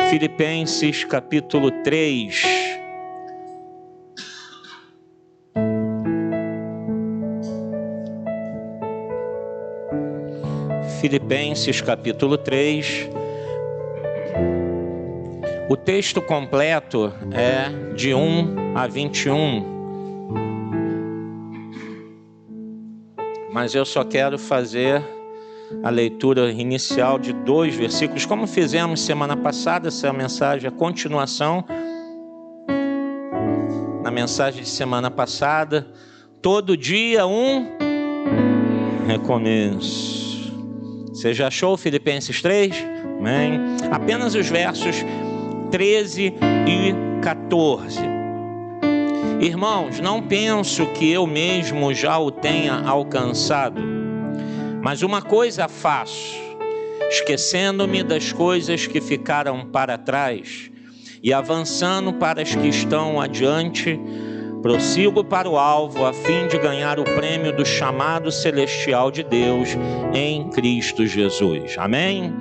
Filipenses capítulo 3. Filipenses capítulo 3. O texto completo é de 1 a 21. Mas eu só quero fazer a leitura inicial de 2 versículos, como fizemos semana passada. Essa mensagem é a continuação na mensagem de semana passada. Todo dia um recomeço. Você já achou Filipenses 3? Amém? Apenas os versos 13 e 14. Irmãos, não penso que eu mesmo já o tenha alcançado, mas uma coisa faço, esquecendo-me das coisas que ficaram para trás e avançando para as que estão adiante, prossigo para o alvo a fim de ganhar o prêmio do chamado celestial de Deus em Cristo Jesus. Amém?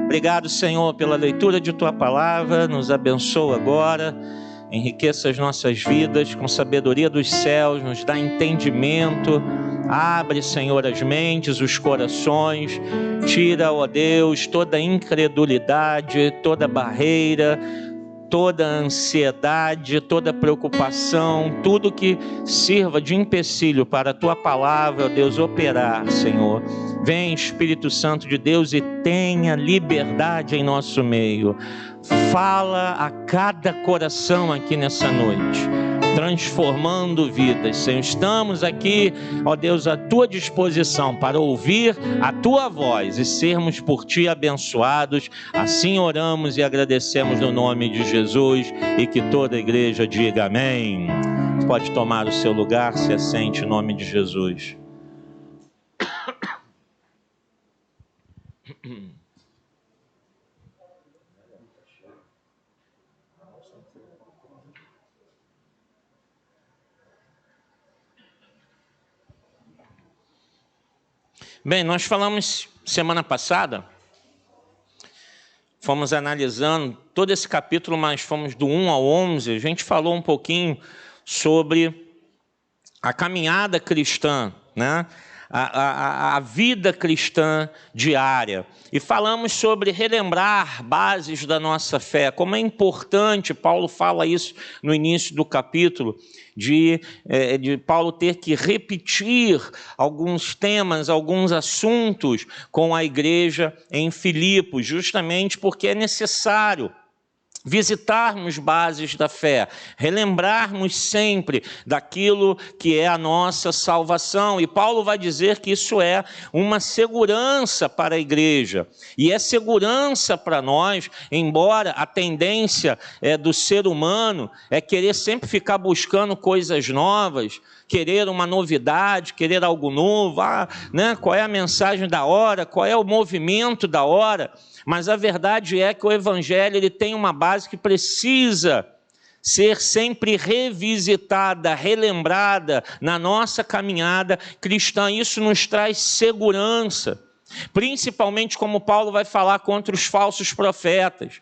Obrigado, Senhor, pela leitura de Tua palavra. Nos abençoa agora, enriqueça as nossas vidas com sabedoria dos céus, nos dá entendimento. Abre, Senhor, as mentes, os corações. Tira, ó Deus, toda incredulidade, toda barreira, toda ansiedade, toda preocupação, tudo que sirva de empecilho para a Tua palavra, ó Deus, operar, Senhor. Vem, Espírito Santo de Deus, e tenha liberdade em nosso meio. Fala a cada coração aqui nessa noite, transformando vidas, Senhor. Estamos aqui, ó Deus, à Tua disposição para ouvir a Tua voz e sermos por Ti abençoados. Assim oramos e agradecemos no nome de Jesus, e que toda a igreja diga amém. Pode tomar o seu lugar, se assente em nome de Jesus. Bem, nós falamos semana passada, fomos analisando todo esse capítulo, mas fomos do 1 ao 11, a gente falou um pouquinho sobre a caminhada cristã, né? A vida cristã diária. E falamos sobre relembrar bases da nossa fé, como é importante. Paulo fala isso no início do capítulo, de Paulo ter que repetir alguns temas, alguns assuntos com a igreja em Filipos, justamente porque é necessário visitarmos bases da fé, relembrarmos sempre daquilo que é a nossa salvação. E Paulo vai dizer que isso é uma segurança para a igreja, e é segurança para nós, embora a tendência do ser humano é querer sempre ficar buscando coisas novas, querer uma novidade, querer algo novo, né? Qual é a mensagem da hora, qual é o movimento da hora. Mas a verdade é que o Evangelho ele tem uma base que precisa ser sempre revisitada, relembrada na nossa caminhada cristã. Isso nos traz segurança, principalmente como Paulo vai falar contra os falsos profetas.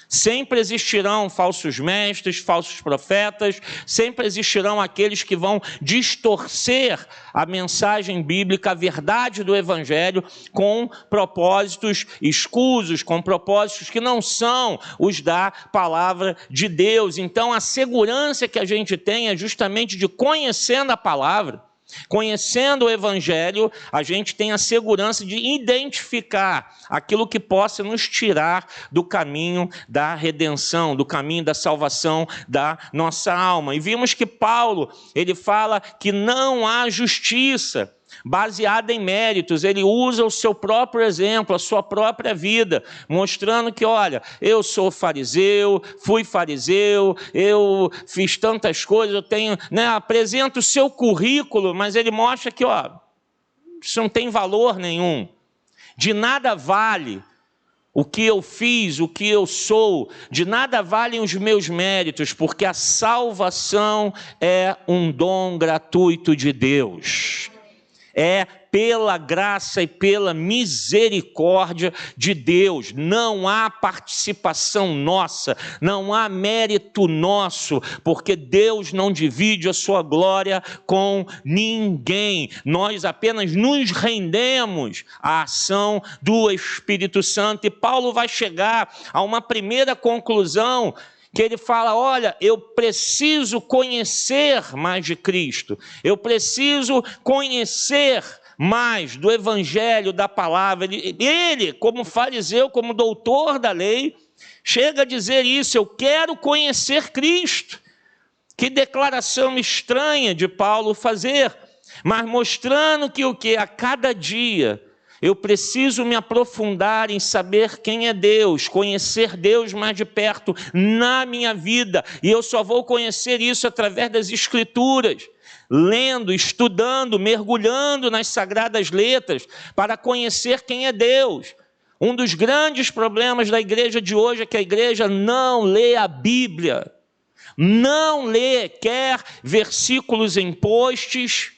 Sempre existirão falsos mestres, falsos profetas, sempre existirão aqueles que vão distorcer a mensagem bíblica, a verdade do Evangelho, com propósitos escusos, com propósitos que não são os da palavra de Deus. Então, a segurança que a gente tem é justamente de, conhecendo a palavra, conhecendo o Evangelho, a gente tem a segurança de identificar aquilo que possa nos tirar do caminho da redenção, do caminho da salvação da nossa alma. E vimos que Paulo, ele fala que não há justiça baseada em méritos. Ele usa o seu próprio exemplo, a sua própria vida, mostrando que, olha, eu sou fariseu, fui fariseu, eu fiz tantas coisas, eu tenho, né, apresenta o seu currículo, mas ele mostra que, isso não tem valor nenhum. De nada vale o que eu fiz, o que eu sou, de nada valem os meus méritos, porque a salvação é um dom gratuito de Deus. é pela graça e pela misericórdia de Deus. Não há participação nossa, não há mérito nosso, porque Deus não divide a sua glória com ninguém. Nós apenas nos rendemos à ação do Espírito Santo. E Paulo vai chegar a uma primeira conclusão, que ele fala: olha, eu preciso conhecer mais de Cristo, eu preciso conhecer mais do Evangelho, da palavra. Ele, como fariseu, como doutor da lei, chega a dizer isso: eu quero conhecer Cristo. Que declaração estranha de Paulo fazer, mas mostrando que o que? A cada dia eu preciso me aprofundar em saber quem é Deus, conhecer Deus mais de perto na minha vida, e eu só vou conhecer isso através das Escrituras, lendo, estudando, mergulhando nas Sagradas Letras, para conhecer quem é Deus. Um dos grandes problemas da igreja de hoje é que a igreja não lê a Bíblia, não lê, quer versículos em posts,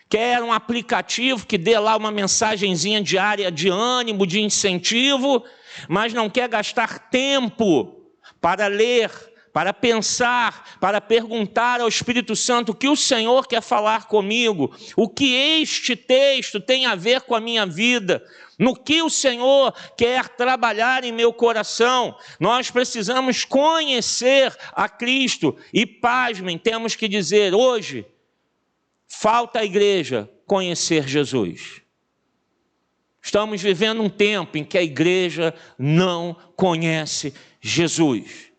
quer um aplicativo que dê lá uma mensagenzinha diária de ânimo, de incentivo, mas não quer gastar tempo para ler, para pensar, para perguntar ao Espírito Santo o que o Senhor quer falar comigo, o que este texto tem a ver com a minha vida, no que o Senhor quer trabalhar em meu coração. Nós precisamos conhecer a Cristo e, pasmem, temos que dizer hoje, falta à igreja conhecer Jesus. Estamos vivendo um tempo em que a igreja não conhece Jesus,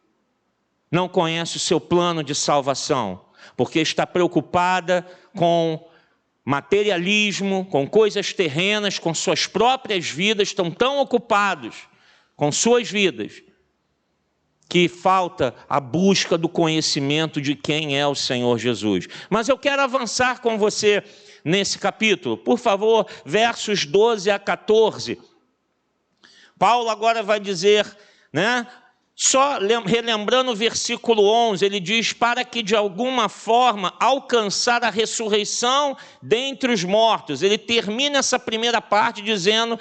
não conhece o seu plano de salvação, porque está preocupada com materialismo, com coisas terrenas, com suas próprias vidas, estão tão ocupados com suas vidas, que falta a busca do conhecimento de quem é o Senhor Jesus. Mas eu quero avançar com você nesse capítulo. Por favor, versos 12 a 14. Paulo agora vai dizer, só relembrando o versículo 11, ele diz: para que de alguma forma alcançar a ressurreição dentre os mortos. Ele termina essa primeira parte dizendo,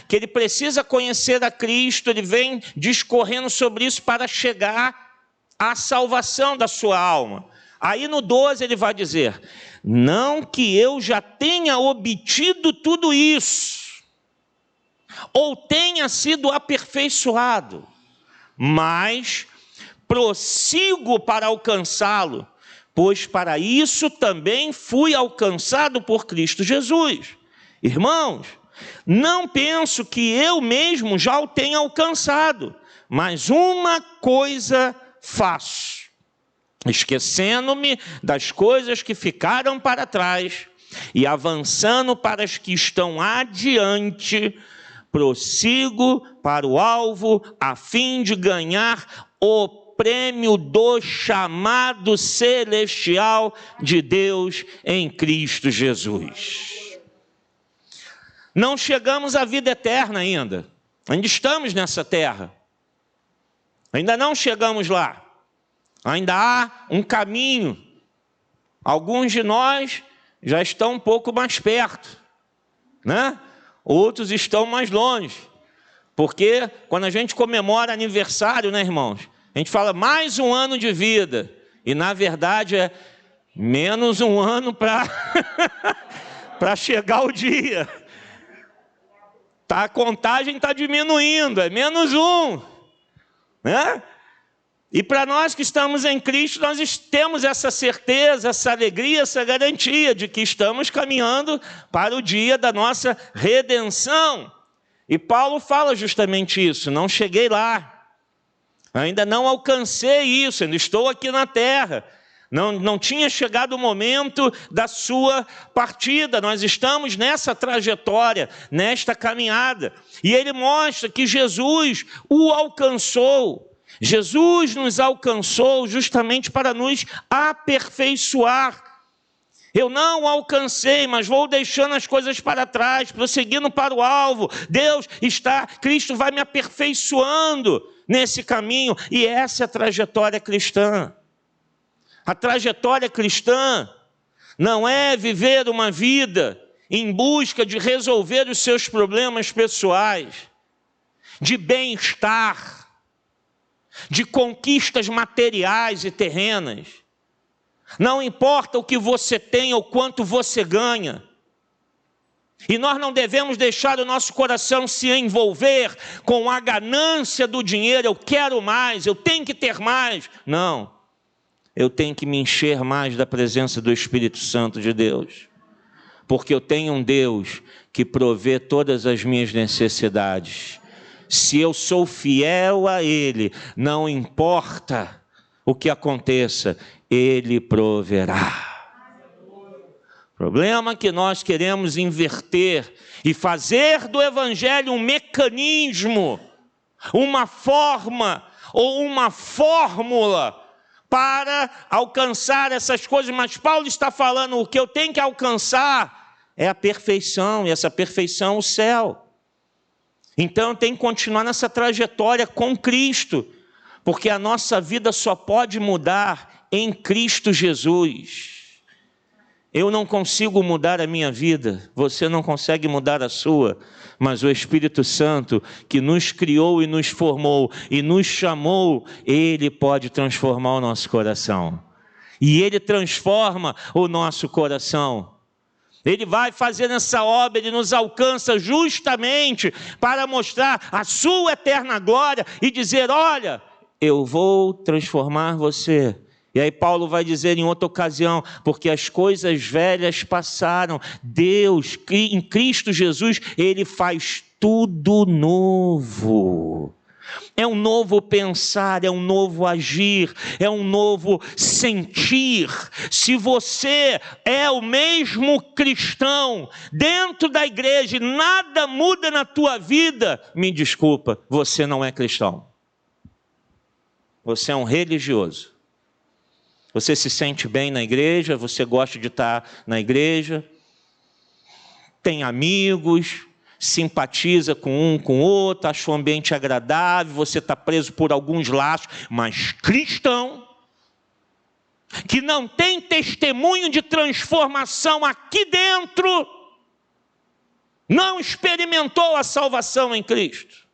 que ele precisa conhecer a Cristo, ele vem discorrendo sobre isso para chegar à salvação da sua alma. Aí no 12 ele vai dizer: não que eu já tenha obtido tudo isso, ou tenha sido aperfeiçoado, mas prossigo para alcançá-lo, pois para isso também fui alcançado por Cristo Jesus. Irmãos, não penso que eu mesmo já o tenha alcançado, mas uma coisa faço, esquecendo-me das coisas que ficaram para trás e avançando para as que estão adiante, prossigo para o alvo, a fim de ganhar o prêmio do chamado celestial de Deus em Cristo Jesus. Não chegamos à vida eterna ainda estamos nessa terra, ainda não chegamos lá, ainda há um caminho. Alguns de nós já estão um pouco mais perto, Outros estão mais longe, porque quando a gente comemora aniversário, irmãos, a gente fala mais um ano de vida, e na verdade é menos um ano para chegar o dia. A contagem está diminuindo, é menos um, E para nós que estamos em Cristo, nós temos essa certeza, essa alegria, essa garantia de que estamos caminhando para o dia da nossa redenção. E Paulo fala justamente isso: não cheguei lá, ainda não alcancei isso, ainda estou aqui na terra. Não tinha chegado o momento da sua partida, nós estamos nessa trajetória, nesta caminhada. E ele mostra que Jesus o alcançou. Jesus nos alcançou justamente para nos aperfeiçoar. Eu não alcancei, mas vou deixando as coisas para trás, prosseguindo para o alvo. Cristo vai me aperfeiçoando nesse caminho, e essa é a trajetória cristã. A trajetória cristã não é viver uma vida em busca de resolver os seus problemas pessoais, de bem-estar, de conquistas materiais e terrenas. Não importa o que você tem ou quanto você ganha. E nós não devemos deixar o nosso coração se envolver com a ganância do dinheiro. Eu quero mais, eu tenho que ter mais. Não, eu tenho que me encher mais da presença do Espírito Santo de Deus. Porque eu tenho um Deus que provê todas as minhas necessidades. Se eu sou fiel a Ele, não importa o que aconteça, Ele proverá. O problema é que nós queremos inverter e fazer do Evangelho um mecanismo, uma forma ou uma fórmula para alcançar essas coisas. Mas Paulo está falando, o que eu tenho que alcançar é a perfeição, e essa perfeição é o céu. Então eu tenho que continuar nessa trajetória com Cristo, porque a nossa vida só pode mudar em Cristo Jesus. Eu não consigo mudar a minha vida, você não consegue mudar a sua, mas o Espírito Santo, que nos criou e nos formou e nos chamou, Ele pode transformar o nosso coração. E Ele transforma o nosso coração. Ele vai fazer essa obra, Ele nos alcança justamente para mostrar a sua eterna glória e dizer, olha, eu vou transformar você. E aí Paulo vai dizer em outra ocasião, porque as coisas velhas passaram, Deus, em Cristo Jesus, Ele faz tudo novo. É um novo pensar, é um novo agir, é um novo sentir. Se você é o mesmo cristão dentro da igreja e nada muda na tua vida, me desculpa, você não é cristão. Você é um religioso. Você se sente bem na igreja, você gosta de estar na igreja, tem amigos, simpatiza com um, com o outro, acha o ambiente agradável, você está preso por alguns laços, mas cristão, que não tem testemunho de transformação aqui dentro, não experimentou a salvação em Cristo,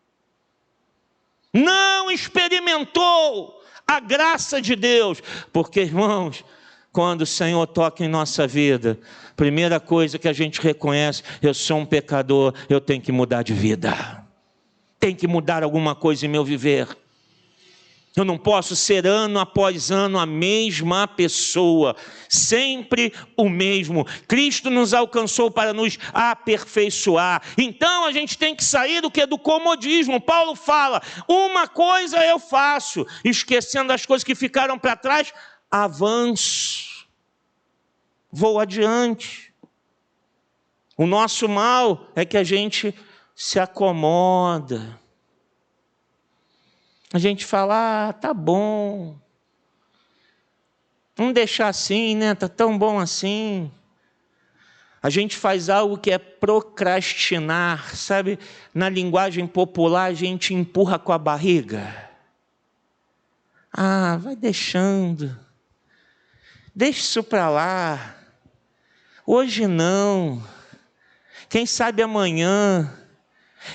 não experimentou a graça de Deus, porque, irmãos, quando o Senhor toca em nossa vida, primeira coisa que a gente reconhece, eu sou um pecador, eu tenho que mudar de vida, tem que mudar alguma coisa em meu viver. Eu não posso ser ano após ano a mesma pessoa, sempre o mesmo. Cristo nos alcançou para nos aperfeiçoar. Então a gente tem que sair do que? Do comodismo. Paulo fala, uma coisa eu faço, esquecendo as coisas que ficaram para trás, avanço, vou adiante. O nosso mal é que a gente se acomoda. A gente fala, tá bom, vamos deixar assim, né? Tá tão bom assim. A gente faz algo que é procrastinar, sabe? Na linguagem popular, a gente empurra com a barriga. Ah, vai deixando. Deixa isso para lá. Hoje não. Quem sabe amanhã.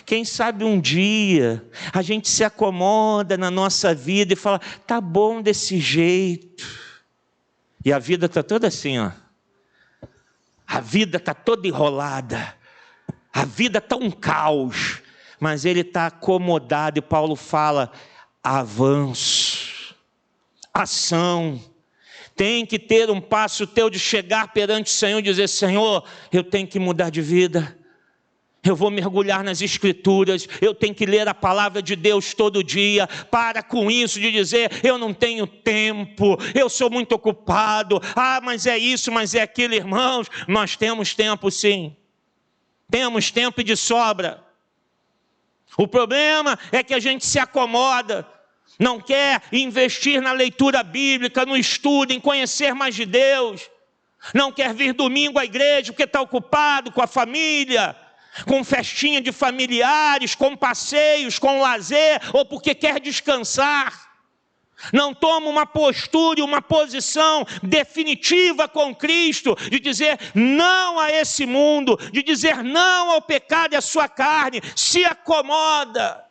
Quem sabe um dia a gente se acomoda na nossa vida e fala, tá bom desse jeito. E a vida está toda assim, ó. A vida está toda enrolada. A vida está um caos. Mas ele está acomodado e Paulo fala, avanço, ação. Tem que ter um passo teu de chegar perante o Senhor e dizer, Senhor, eu tenho que mudar de vida. Eu vou mergulhar nas Escrituras, eu tenho que ler a palavra de Deus todo dia. Para com isso de dizer, eu não tenho tempo, eu sou muito ocupado. Ah, mas é isso, mas é aquilo, irmãos. Nós temos tempo sim, temos tempo de sobra. O problema é que a gente se acomoda, não quer investir na leitura bíblica, no estudo, em conhecer mais de Deus. Não quer vir domingo à igreja porque está ocupado com a família, com festinha de familiares, com passeios, com lazer, ou porque quer descansar. não toma uma postura e uma posição definitiva com Cristo, de dizer não a esse mundo, de dizer não ao pecado e à sua carne, se acomoda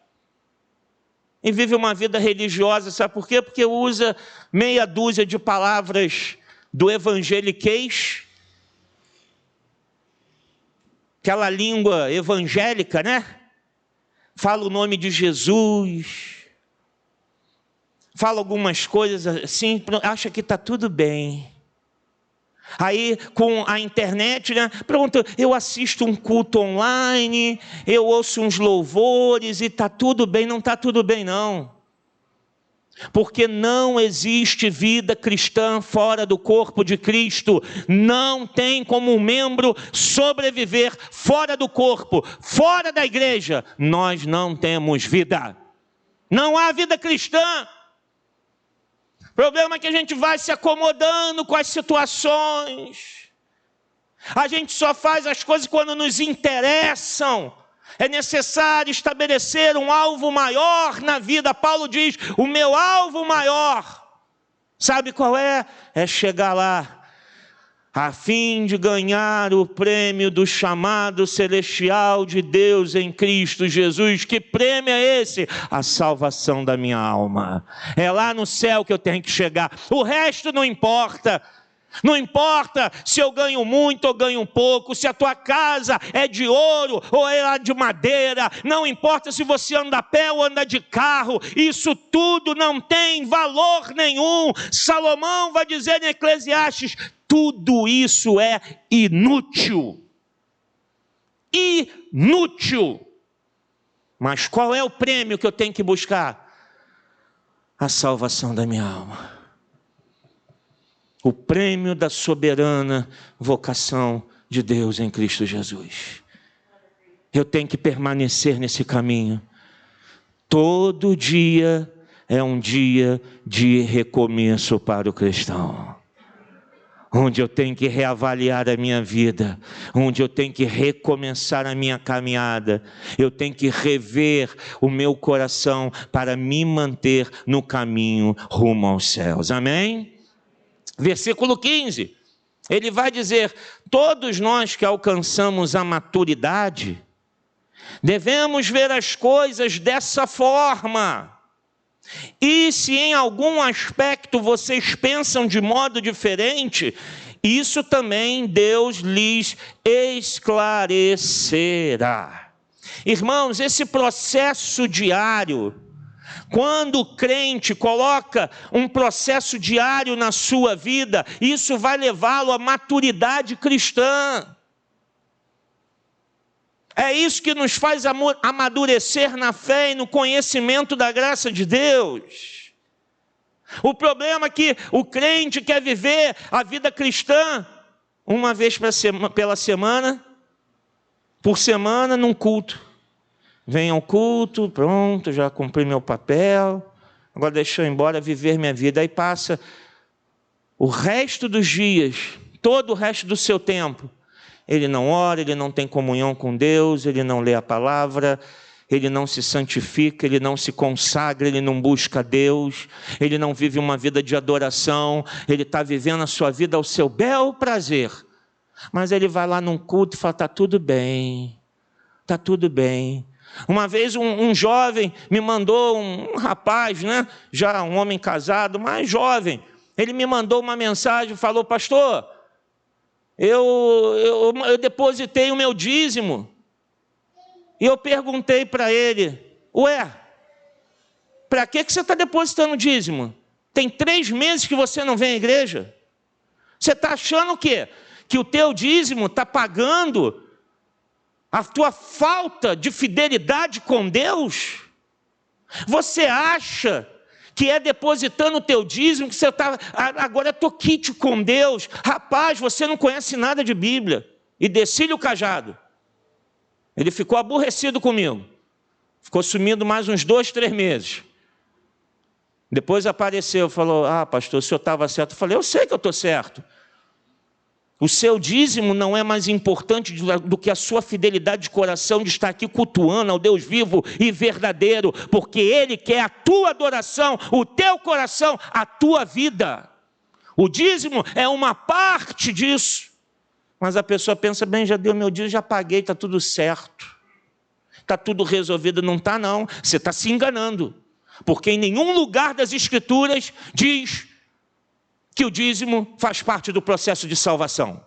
e vive uma vida religiosa, sabe por quê? Porque usa meia dúzia de palavras do evangeliquez, aquela língua evangélica, né? Fala o nome de Jesus, fala algumas coisas assim, acha que está tudo bem. Aí com a internet, né? Pronto, eu assisto um culto online, eu ouço uns louvores e está tudo bem. Não está tudo bem não. Porque não existe vida cristã fora do corpo de Cristo. Não tem como um membro sobreviver fora do corpo, fora da igreja. Nós não temos vida. Não há vida cristã. O problema é que a gente vai se acomodando com as situações. A gente só faz as coisas quando nos interessam. É necessário estabelecer um alvo maior na vida. Paulo diz, o meu alvo maior, sabe qual é? É chegar lá, a fim de ganhar o prêmio do chamado celestial de Deus em Cristo Jesus. Que prêmio é esse? A salvação da minha alma. É lá no céu que eu tenho que chegar. O resto não importa. Não importa se eu ganho muito ou ganho pouco, se a tua casa é de ouro ou é de madeira, não importa se você anda a pé ou anda de carro, isso tudo não tem valor nenhum. Salomão vai dizer em Eclesiastes, tudo isso é inútil. Inútil. Mas qual é o prêmio que eu tenho que buscar? A salvação da minha alma. O prêmio da soberana vocação de Deus em Cristo Jesus. Eu tenho que permanecer nesse caminho. Todo dia é um dia de recomeço para o cristão. Onde eu tenho que reavaliar a minha vida, onde eu tenho que recomeçar a minha caminhada, eu tenho que rever o meu coração para me manter no caminho rumo aos céus. Amém? Versículo 15, ele vai dizer, todos nós que alcançamos a maturidade, devemos ver as coisas dessa forma. E se em algum aspecto vocês pensam de modo diferente, isso também Deus lhes esclarecerá. Irmãos, esse processo diário, quando o crente coloca um processo diário na sua vida, isso vai levá-lo à maturidade cristã. É isso que nos faz amadurecer na fé e no conhecimento da graça de Deus. O problema é que o crente quer viver a vida cristã uma vez pela semana, por semana, num culto. Venho ao culto, pronto, já cumpri meu papel, agora deixa eu ir embora viver minha vida. Aí passa o resto dos dias, todo o resto do seu tempo. Ele não ora, ele não tem comunhão com Deus, ele não lê a palavra, ele não se santifica, ele não se consagra, ele não busca Deus, ele não vive uma vida de adoração, ele está vivendo a sua vida ao seu bel prazer. Mas ele vai lá num culto e fala, está tudo bem, está tudo bem. Uma vez um jovem me mandou, um rapaz, né? Já um homem casado, mas jovem, ele me mandou uma mensagem, falou, pastor, eu depositei o meu dízimo, e eu perguntei para ele, ué, para que você está depositando dízimo? Tem 3 meses que você não vem à igreja? Você está achando o quê? Que o teu dízimo está pagando a tua falta de fidelidade com Deus? Você acha que é depositando o teu dízimo que você está, agora estou quite com Deus? Rapaz, você não conhece nada de Bíblia. E desci-lhe o cajado. Ele ficou aborrecido comigo. Ficou sumindo mais uns 2, 3 meses. Depois apareceu, falou, pastor, o senhor estava certo. Eu falei, eu sei que eu estou certo. O seu dízimo não é mais importante do que a sua fidelidade de coração de estar aqui cultuando ao Deus vivo e verdadeiro, porque Ele quer a tua adoração, o teu coração, a tua vida. O dízimo é uma parte disso. Mas a pessoa pensa, bem, já deu meu dízimo, já paguei, está tudo certo. Está tudo resolvido. Não está não, você está se enganando. Porque em nenhum lugar das Escrituras diz que o dízimo faz parte do processo de salvação.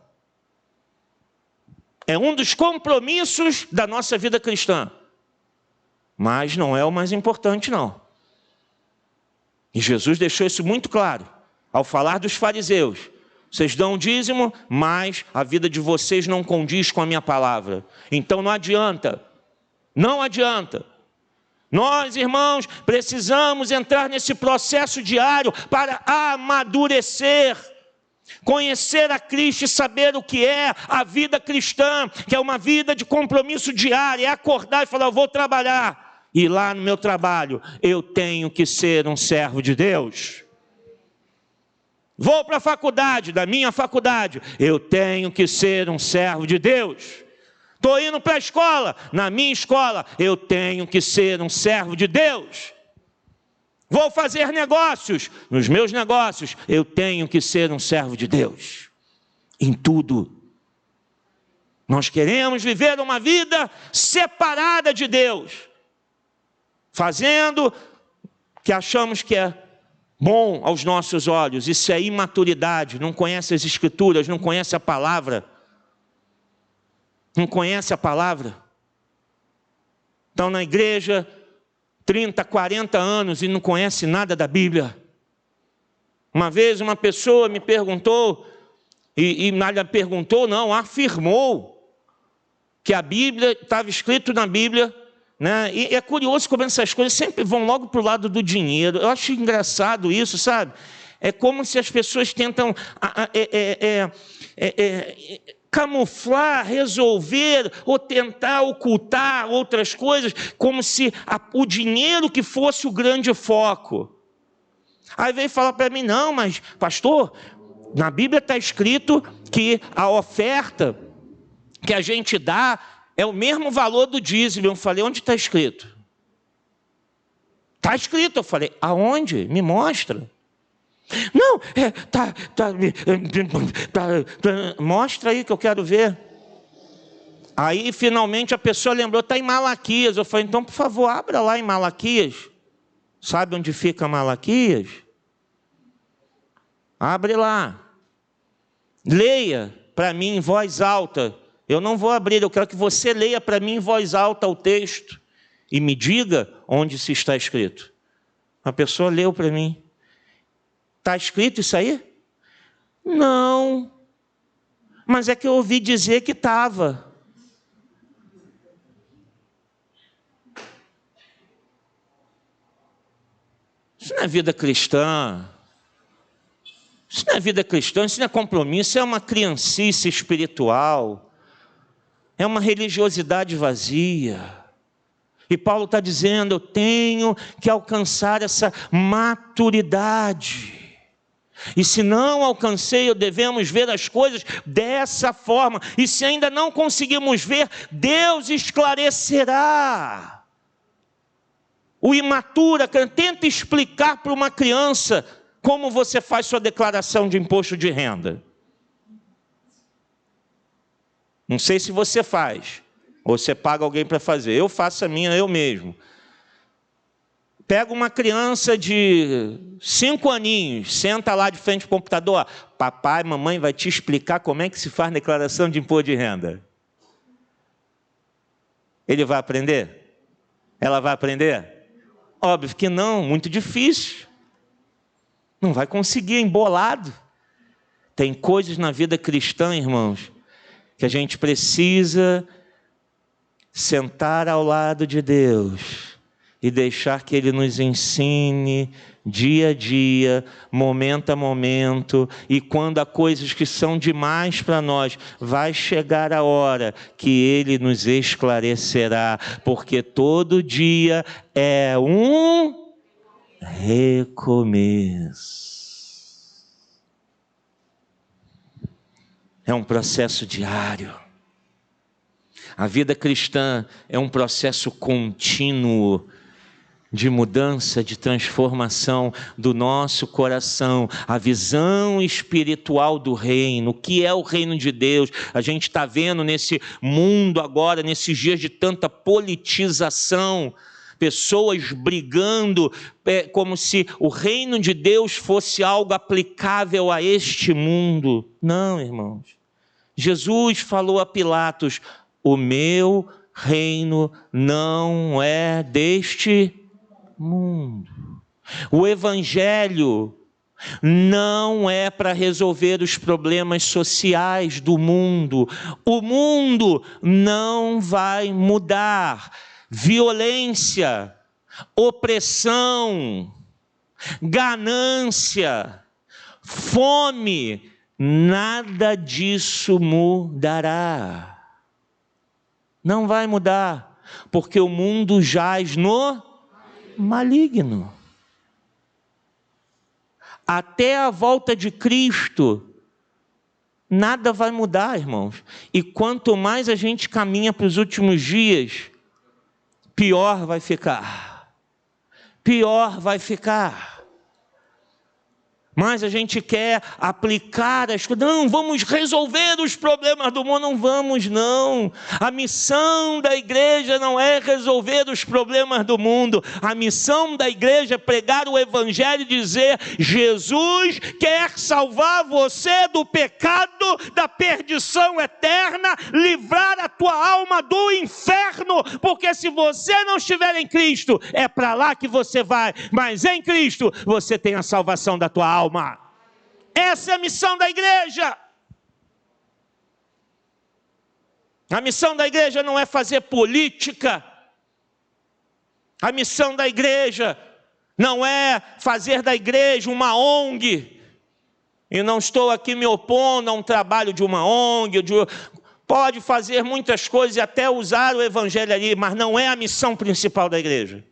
É um dos compromissos da nossa vida cristã. Mas não é o mais importante, não. E Jesus deixou isso muito claro. Ao falar dos fariseus, vocês dão dízimo, mas a vida de vocês não condiz com a minha palavra. Então não adianta. Não adianta. Nós, irmãos, precisamos entrar nesse processo diário para amadurecer, conhecer a Cristo e saber o que é a vida cristã, que é uma vida de compromisso diário, é acordar e falar, eu vou trabalhar, e lá no meu trabalho eu tenho que ser um servo de Deus. Vou para a faculdade, da minha faculdade, eu tenho que ser um servo de Deus. Estou indo para a escola, na minha escola, eu tenho que ser um servo de Deus. Vou fazer negócios, nos meus negócios, eu tenho que ser um servo de Deus. Em tudo. Nós queremos viver uma vida separada de Deus, fazendo o que achamos que é bom aos nossos olhos. Isso é imaturidade, não conhece as Escrituras, não conhece a palavra. Não conhece a palavra. Estão na igreja 30, 40 anos e não conhece nada da Bíblia. Uma vez uma pessoa me perguntou, e nada perguntou, não, afirmou que a Bíblia, estava escrito na Bíblia, né? E é curioso como essas coisas sempre vão logo para o lado do dinheiro. Eu acho engraçado isso, sabe? É como se as pessoas tentam camuflar, resolver ou tentar ocultar outras coisas, como se o dinheiro que fosse o grande foco. Aí veio falar para mim, não, mas pastor, na Bíblia está escrito que a oferta que a gente dá é o mesmo valor do dízimo. Eu falei, onde está escrito? Está escrito, eu falei, aonde? Me mostra. Não, mostra aí que eu quero ver. Aí finalmente a pessoa lembrou, está em Malaquias. Eu falei, então por favor, abra lá em Malaquias. Sabe onde fica Malaquias? Abre lá. Leia para mim em voz alta. Eu não vou abrir, eu quero que você leia para mim em voz alta o texto e me diga onde se está escrito. A pessoa leu para mim. Está escrito isso aí? Não. Mas é que eu ouvi dizer que estava. Isso não é vida cristã. Isso não é vida cristã, isso não é compromisso, isso é uma criancice espiritual. É uma religiosidade vazia. E Paulo está dizendo, eu tenho que alcançar essa maturidade. E se não alcancei, devemos ver as coisas dessa forma. E se ainda não conseguimos ver, Deus esclarecerá. O imaturo, tenta explicar para uma criança como você faz sua declaração de imposto de renda. Não sei se você faz, ou você paga alguém para fazer. Eu faço a minha eu mesmo. Pega uma criança de 5 aninhos, senta lá de frente ao computador, ó, papai, mamãe vai te explicar como é que se faz declaração de imposto de renda. Ele vai aprender? Ela vai aprender? Óbvio que não, muito difícil. Não vai conseguir, embolado. Tem coisas na vida cristã, irmãos, que a gente precisa sentar ao lado de Deus e deixar que Ele nos ensine dia a dia, momento a momento, e quando há coisas que são demais para nós, vai chegar a hora que Ele nos esclarecerá, porque todo dia é um recomeço. é um processo diário. A vida cristã é um processo contínuo de mudança, de transformação do nosso coração, a visão espiritual do reino, o que é o reino de Deus. A gente está vendo nesse mundo agora, nesses dias de tanta politização, pessoas brigando, como se o reino de Deus fosse algo aplicável a este mundo. Não, irmãos. Jesus falou a Pilatos: o meu reino não é deste mundo. O evangelho não é para resolver os problemas sociais do mundo. O mundo não vai mudar. Violência, opressão, ganância, fome, nada disso mudará. Não vai mudar, porque o mundo jaz no maligno. Até a volta de Cristo, nada vai mudar, irmãos. E quanto mais a gente caminha para os últimos dias, pior vai ficar. Pior vai ficar. Mas a gente quer aplicar as coisas. Não, vamos resolver os problemas do mundo. Não vamos, não. A missão da igreja não é resolver os problemas do mundo. A missão da igreja é pregar o evangelho e dizer: Jesus quer salvar você do pecado, da perdição eterna, livrar a tua alma do inferno. Porque se você não estiver em Cristo, é para lá que você vai. Mas em Cristo, você tem a salvação da tua alma. Essa é a missão da igreja. A missão da igreja não é fazer política. A missão da igreja não é fazer da igreja uma ONG. E não estou aqui me opondo a um trabalho de uma ONG. Pode fazer muitas coisas e até usar o evangelho ali, mas não é a missão principal da igreja.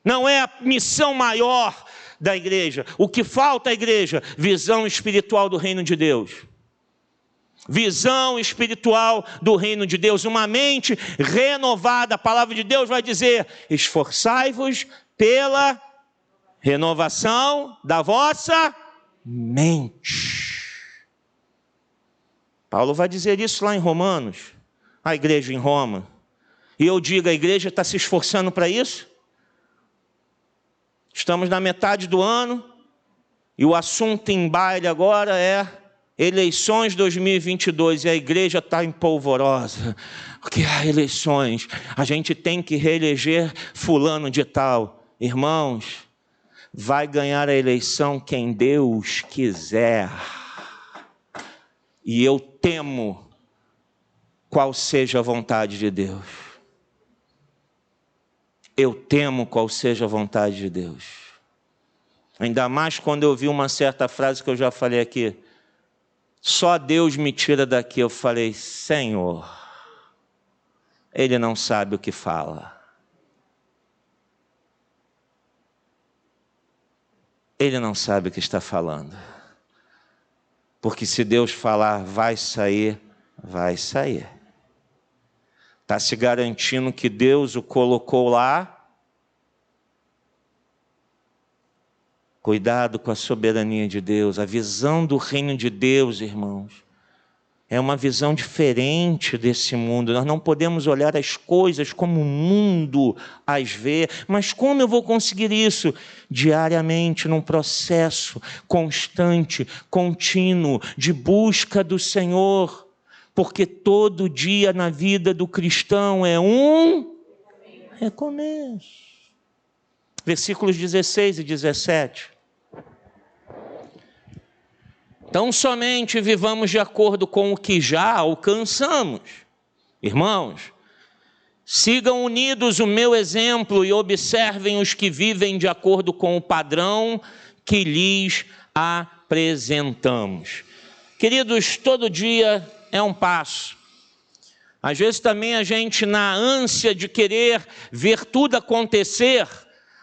Não é a missão maior da igreja. O que falta à igreja? Visão espiritual do reino de Deus. Visão espiritual do reino de Deus. Uma mente renovada. A palavra de Deus vai dizer: esforçai-vos pela renovação da vossa mente. Paulo vai dizer isso lá em Romanos, a igreja em Roma. E eu digo, a igreja está se esforçando para isso? Estamos na metade do ano e o assunto em baile agora é eleições 2022 e a igreja está empolvorosa. Porque eleições, a gente tem que reeleger fulano de tal. Irmãos, vai ganhar a eleição quem Deus quiser. E eu temo qual seja a vontade de Deus. Eu temo qual seja a vontade de Deus. Ainda mais quando eu vi uma certa frase que eu já falei aqui. Só Deus me tira daqui. Eu falei: Senhor, Ele não sabe o que fala. Ele não sabe o que está falando. Porque se Deus falar, vai sair, vai sair. Está se garantindo que Deus o colocou lá. Cuidado com a soberania de Deus. A visão do reino de Deus, irmãos, é uma visão diferente desse mundo. Nós não podemos olhar as coisas como o mundo as vê. Mas como eu vou conseguir isso? Diariamente, num processo constante, contínuo, de busca do Senhor. Porque todo dia na vida do cristão é um recomeço. Versículos 16 e 17. Então somente vivamos de acordo com o que já alcançamos. Irmãos, sigam unidos o meu exemplo e observem os que vivem de acordo com o padrão que lhes apresentamos. Queridos, todo dia é um passo. Às vezes também a gente, na ânsia de querer ver tudo acontecer,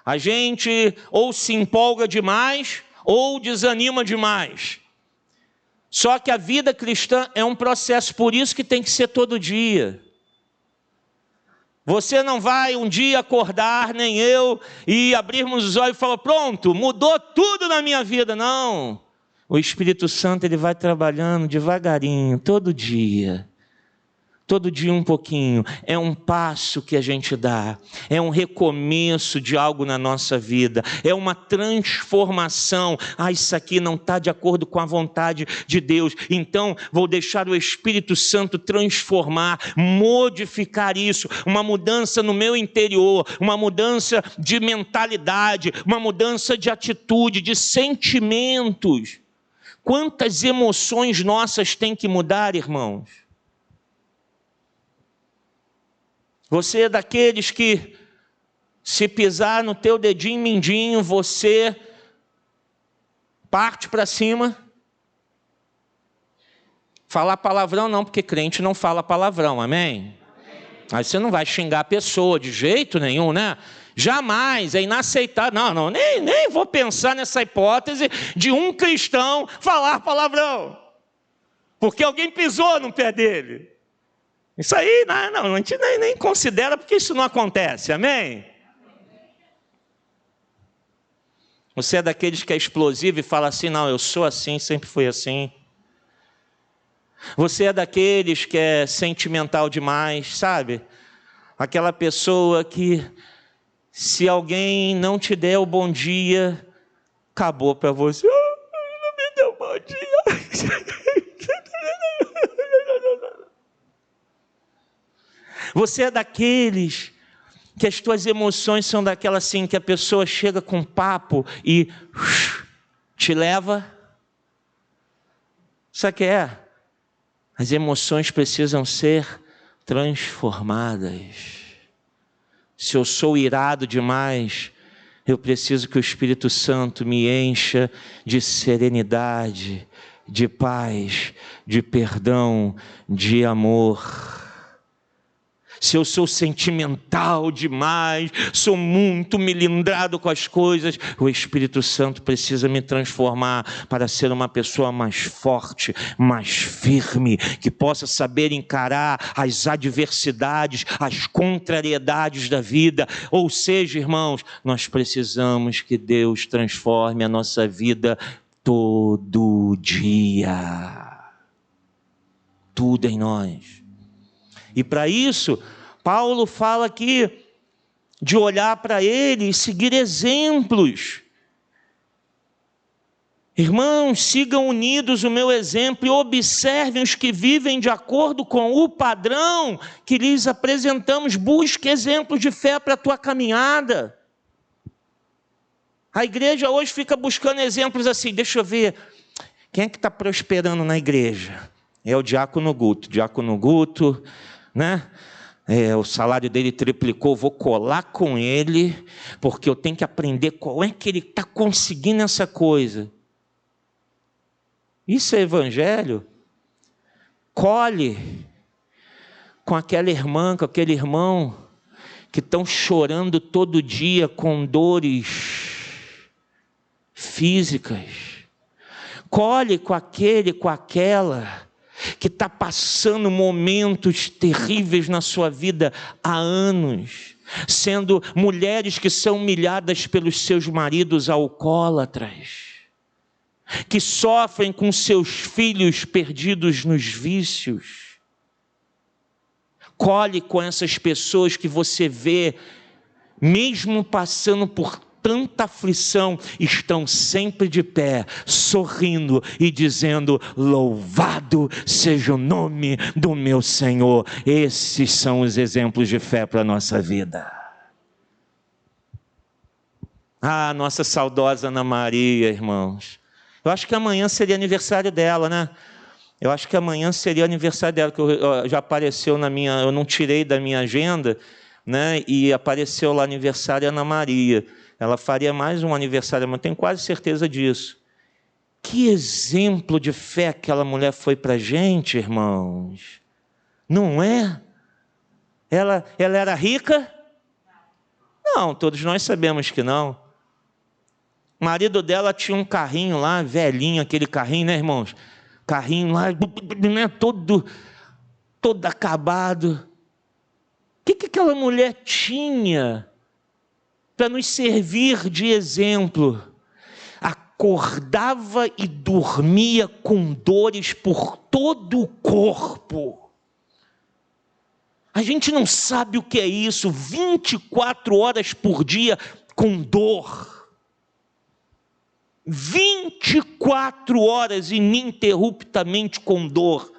a gente ou se empolga demais ou desanima demais. Só que a vida cristã é um processo, por isso que tem que ser todo dia. Você não vai um dia acordar, nem eu, e abrirmos os olhos e falar, pronto, mudou tudo na minha vida. Não. O Espírito Santo ele vai trabalhando devagarinho, todo dia um pouquinho. É um passo que a gente dá, é um recomeço de algo na nossa vida, é uma transformação. Isso aqui não está de acordo com a vontade de Deus, então vou deixar o Espírito Santo transformar, modificar isso, uma mudança no meu interior, uma mudança de mentalidade, uma mudança de atitude, de sentimentos. Quantas emoções nossas têm que mudar, irmãos? Você é daqueles que, se pisar no teu dedinho mindinho, você parte para cima. Falar palavrão não, porque crente não fala palavrão, amém? Aí você não vai xingar a pessoa de jeito nenhum, né? Jamais, é inaceitável. Não, nem vou pensar nessa hipótese de um cristão falar palavrão, porque alguém pisou no pé dele. Isso aí, não, a gente nem considera, porque isso não acontece, amém? Você é daqueles que é explosivo e fala assim, não, eu sou assim, sempre fui assim. Você é daqueles que é sentimental demais, sabe? Aquela pessoa que, se alguém não te der o bom dia, acabou para você. Não me deu bom dia. Você é daqueles que as tuas emoções são daquelas assim, que a pessoa chega com papo e te leva. Sabe o que é? As emoções precisam ser transformadas. Se eu sou irado demais, eu preciso que o Espírito Santo me encha de serenidade, de paz, de perdão, de amor. Se eu sou sentimental demais, sou muito melindrado com as coisas, o Espírito Santo precisa me transformar para ser uma pessoa mais forte, mais firme, que possa saber encarar as adversidades, as contrariedades da vida. Ou seja, irmãos, nós precisamos que Deus transforme a nossa vida todo dia. Tudo em nós. E para isso, Paulo fala aqui de olhar para ele e seguir exemplos. Irmãos, sigam unidos o meu exemplo e observem os que vivem de acordo com o padrão que lhes apresentamos. Busque exemplos de fé para a tua caminhada. A igreja hoje fica buscando exemplos assim, deixa eu ver, quem é que está prosperando na igreja? É o Diácono Guto. Diácono Guto, né? O salário dele triplicou, vou colar com ele, porque eu tenho que aprender qual é que ele está conseguindo essa coisa. Isso é evangelho? Colhe com aquela irmã, com aquele irmão, que estão chorando todo dia com dores físicas. Colhe com aquele, com aquela que está passando momentos terríveis na sua vida há anos, sendo mulheres que são humilhadas pelos seus maridos alcoólatras, que sofrem com seus filhos perdidos nos vícios. Colhe com essas pessoas que você vê, mesmo passando por tanta aflição, estão sempre de pé, sorrindo e dizendo, louvado seja o nome do meu Senhor. Esses são os exemplos de fé para a nossa vida. Nossa saudosa Ana Maria, irmãos. Eu acho que amanhã seria aniversário dela, né? Eu acho que amanhã seria aniversário dela, que já apareceu na minha, eu não tirei da minha agenda, né? E apareceu lá aniversário Ana Maria. Ela faria mais um aniversário, mas tenho quase certeza disso. Que exemplo de fé aquela mulher foi para a gente, irmãos. Não é? Ela era rica? Não, todos nós sabemos que não. O marido dela tinha um carrinho lá, velhinho, aquele carrinho, né, irmãos? carrinho lá, né, todo acabado. O que aquela mulher tinha para nos servir de exemplo? Acordava e dormia com dores por todo o corpo. A gente não sabe o que é isso, 24 horas por dia com dor. 24 horas ininterruptamente com dor.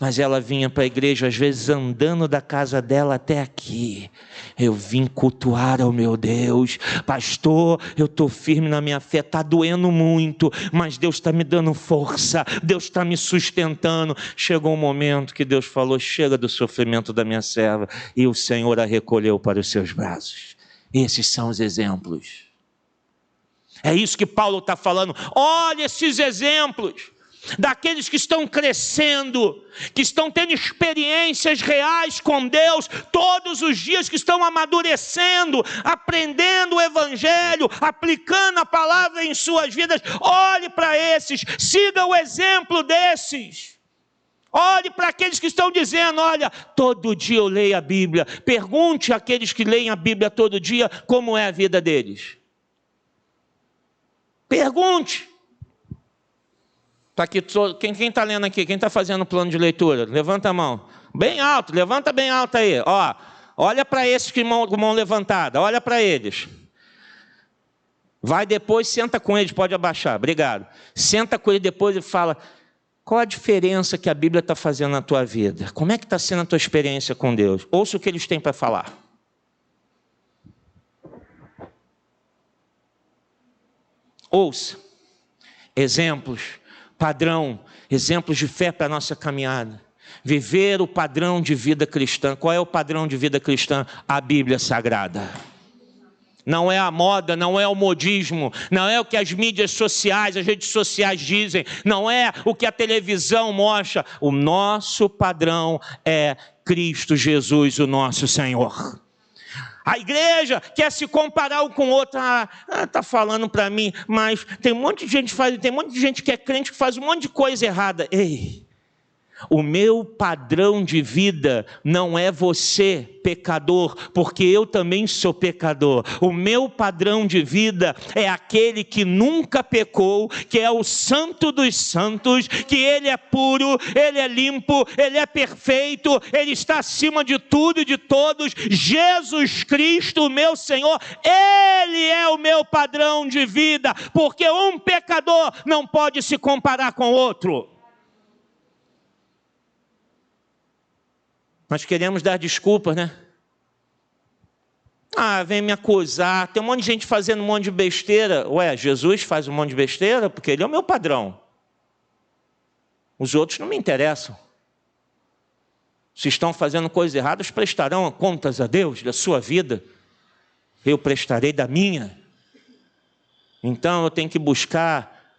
Mas ela vinha para a igreja, às vezes andando da casa dela até aqui. Eu vim cultuar ao meu Deus. Pastor, eu estou firme na minha fé, está doendo muito, mas Deus está me dando força, Deus está me sustentando. Chegou um momento que Deus falou, chega do sofrimento da minha serva, e o Senhor a recolheu para os seus braços. Esses são os exemplos. É isso que Paulo está falando. Olha esses exemplos daqueles que estão crescendo, que estão tendo experiências reais com Deus todos os dias, que estão amadurecendo, aprendendo o Evangelho, aplicando a palavra em suas vidas. Olhe para esses, siga o exemplo desses. Olhe para aqueles que estão dizendo, olha, todo dia eu leio a Bíblia. Pergunte àqueles que leem a Bíblia todo dia como é a vida deles. Pergunte. Tá aqui, quem está lendo aqui? Quem está fazendo o plano de leitura? Levanta a mão. Bem alto, levanta bem alto aí. Ó, olha para esses que com mão levantada, olha para eles. Vai depois, senta com eles, pode abaixar, obrigado. Senta com eles depois e fala, qual a diferença que a Bíblia está fazendo na tua vida? Como é que está sendo a tua experiência com Deus? Ouça o que eles têm para falar. Ouça. Exemplos. Padrão, exemplos de fé para a nossa caminhada. Viver o padrão de vida cristã. Qual é o padrão de vida cristã? A Bíblia Sagrada. Não é a moda, não é o modismo, não é o que as mídias sociais, as redes sociais dizem, não é o que a televisão mostra. O nosso padrão é Cristo Jesus, o nosso Senhor. A igreja quer se comparar um com o outro. Está falando para mim, mas tem um monte de gente tem um monte de gente que é crente que faz um monte de coisa errada. Ei, o meu padrão de vida não é você, pecador, porque eu também sou pecador. O meu padrão de vida é aquele que nunca pecou, que é o Santo dos Santos, que ele é puro, ele é limpo, ele é perfeito, ele está acima de tudo e de todos. Jesus Cristo, meu Senhor, ele é o meu padrão de vida, porque um pecador não pode se comparar com outro. Nós queremos dar desculpas, né? Vem me acusar. Tem um monte de gente fazendo um monte de besteira. Ué, Jesus faz um monte de besteira porque ele é o meu padrão. Os outros não me interessam. Se estão fazendo coisas erradas, prestarão contas a Deus da sua vida. Eu prestarei da minha. Então eu tenho que buscar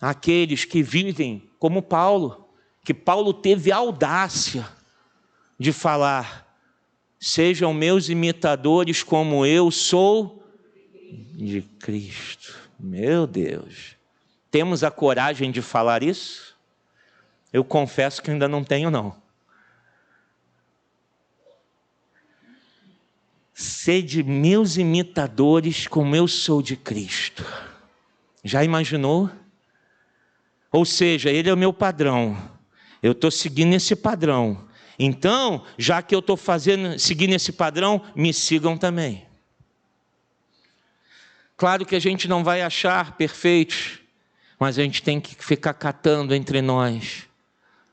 aqueles que vivem como Paulo. Que Paulo teve a audácia de falar, sejam meus imitadores como eu sou de Cristo. Meu Deus, temos a coragem de falar isso? Eu confesso que ainda não tenho, não. Sede meus imitadores como eu sou de Cristo. Já imaginou? Ou seja, ele é o meu padrão, eu estou seguindo esse padrão. Então, já que eu estou seguindo esse padrão, me sigam também. Claro que a gente não vai achar perfeitos, mas a gente tem que ficar catando entre nós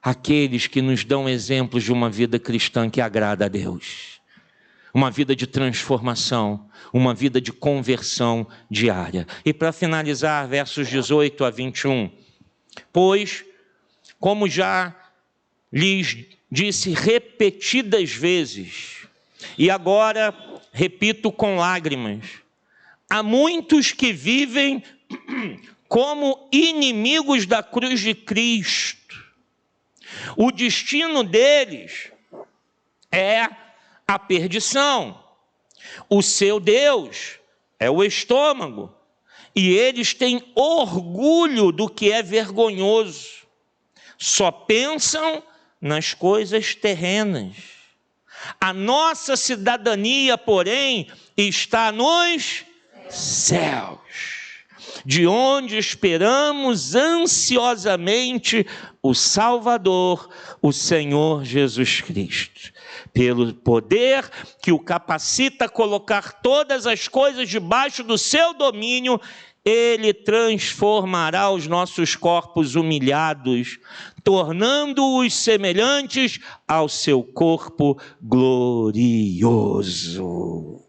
aqueles que nos dão exemplos de uma vida cristã que agrada a Deus. Uma vida de transformação, uma vida de conversão diária. E para finalizar, versos 18 a 21. Pois, como já lhes disse repetidas vezes, e agora repito com lágrimas, há muitos que vivem como inimigos da cruz de Cristo. O destino deles é a perdição. O seu Deus é o estômago. E eles têm orgulho do que é vergonhoso. só pensam nas coisas terrenas. A nossa cidadania, porém, está nos céus, de onde esperamos ansiosamente o Salvador, o Senhor Jesus Cristo, pelo poder que o capacita a colocar todas as coisas debaixo do seu domínio. Ele transformará os nossos corpos humilhados, tornando-os semelhantes ao seu corpo glorioso. O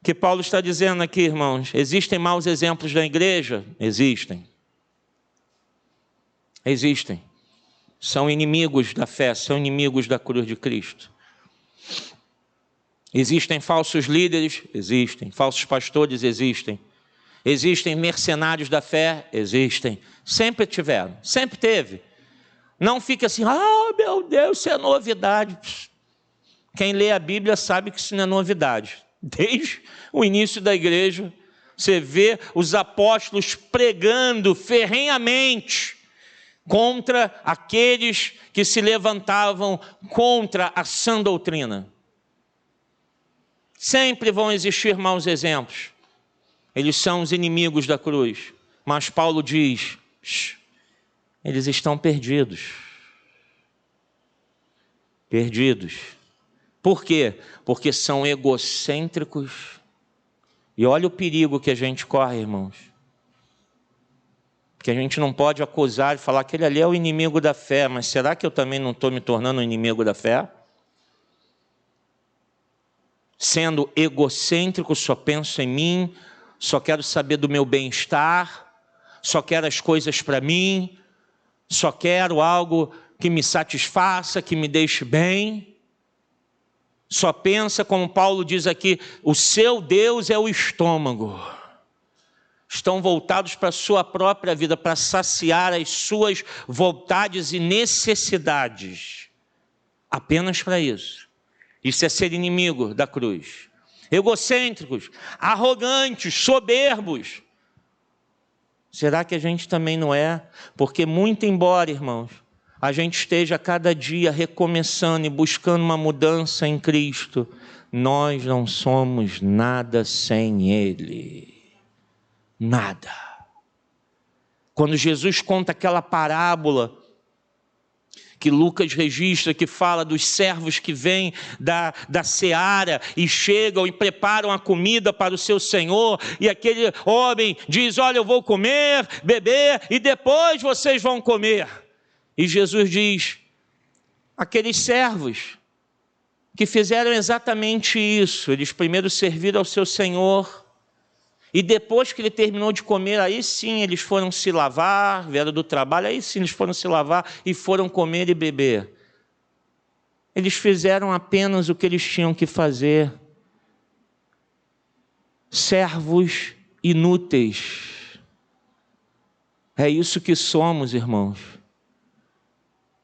que Paulo está dizendo aqui, irmãos? Existem maus exemplos na igreja? Existem. Existem. São inimigos da fé, são inimigos da cruz de Cristo. Existem falsos líderes? Existem. Falsos pastores? Existem. Existem mercenários da fé? Existem. Sempre tiveram, sempre teve. Não fique assim, meu Deus, isso é novidade. Quem lê a Bíblia sabe que isso não é novidade. Desde o início da igreja, você vê os apóstolos pregando ferrenhamente contra aqueles que se levantavam contra a sã doutrina. Sempre vão existir maus exemplos. Eles são os inimigos da cruz. Mas Paulo diz, eles estão perdidos. Perdidos. Por quê? Porque são egocêntricos. E olha o perigo que a gente corre, irmãos. Porque a gente não pode acusar e falar que ele ali é o inimigo da fé. Mas será que eu também não estou me tornando um inimigo da fé? Sendo egocêntrico, só penso em mim, só quero saber do meu bem-estar, só quero as coisas para mim, só quero algo que me satisfaça, que me deixe bem. Só pensa, como Paulo diz aqui, o seu Deus é o estômago. Estão voltados para a sua própria vida, para saciar as suas vontades e necessidades. Apenas para isso. Isso é ser inimigo da cruz. Egocêntricos, arrogantes, soberbos. Será que a gente também não é? Porque muito embora, irmãos, a gente esteja cada dia recomeçando e buscando uma mudança em Cristo, nós não somos nada sem Ele. Nada. Quando Jesus conta aquela parábola que Lucas registra, que fala dos servos que vêm da seara e chegam e preparam a comida para o seu senhor, e aquele homem diz, olha, eu vou comer, beber, e depois vocês vão comer. E Jesus diz, aqueles servos que fizeram exatamente isso, eles primeiro serviram ao seu senhor, e depois que ele terminou de comer, aí sim eles foram se lavar, vieram do trabalho, aí sim eles foram se lavar e foram comer e beber. Eles fizeram apenas o que eles tinham que fazer. Servos inúteis. É isso que somos, irmãos.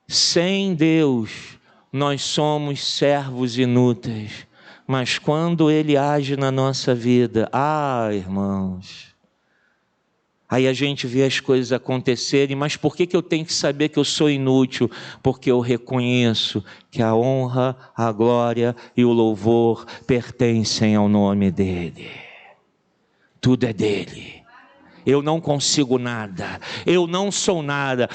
Sem Deus, nós somos servos inúteis. Mas quando Ele age na nossa vida, irmãos, aí a gente vê as coisas acontecerem, mas por que eu tenho que saber que eu sou inútil? Porque eu reconheço que a honra, a glória e o louvor pertencem ao nome dEle. Tudo é dEle. Eu não consigo nada, eu não sou nada.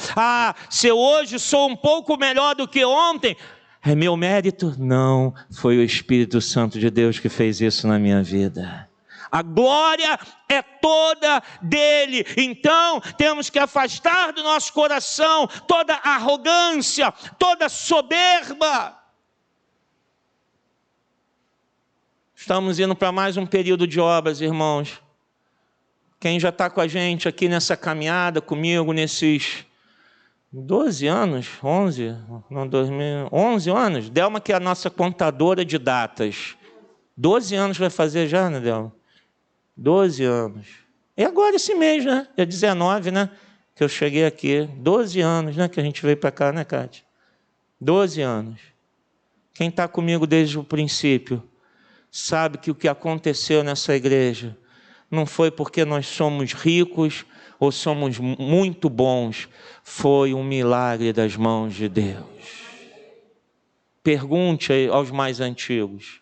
Se eu hoje sou um pouco melhor do que ontem, é meu mérito? Não, foi o Espírito Santo de Deus que fez isso na minha vida. A glória é toda dele. Então, temos que afastar do nosso coração toda arrogância, toda soberba. Estamos indo para mais um período de obras, irmãos. Quem já está com a gente aqui nessa caminhada, comigo, nesses 12 anos, 11 anos, Delma, que é a nossa contadora de datas, 12 anos vai fazer já, né, Delma? 12 anos. E agora esse mês, né? É 19, né? Que eu cheguei aqui. 12 anos, né? Que a gente veio para cá, né, Cátia? 12 anos. Quem está comigo desde o princípio sabe que o que aconteceu nessa igreja não foi porque nós somos ricos ou somos muito bons, foi um milagre das mãos de Deus. Pergunte aos mais antigos.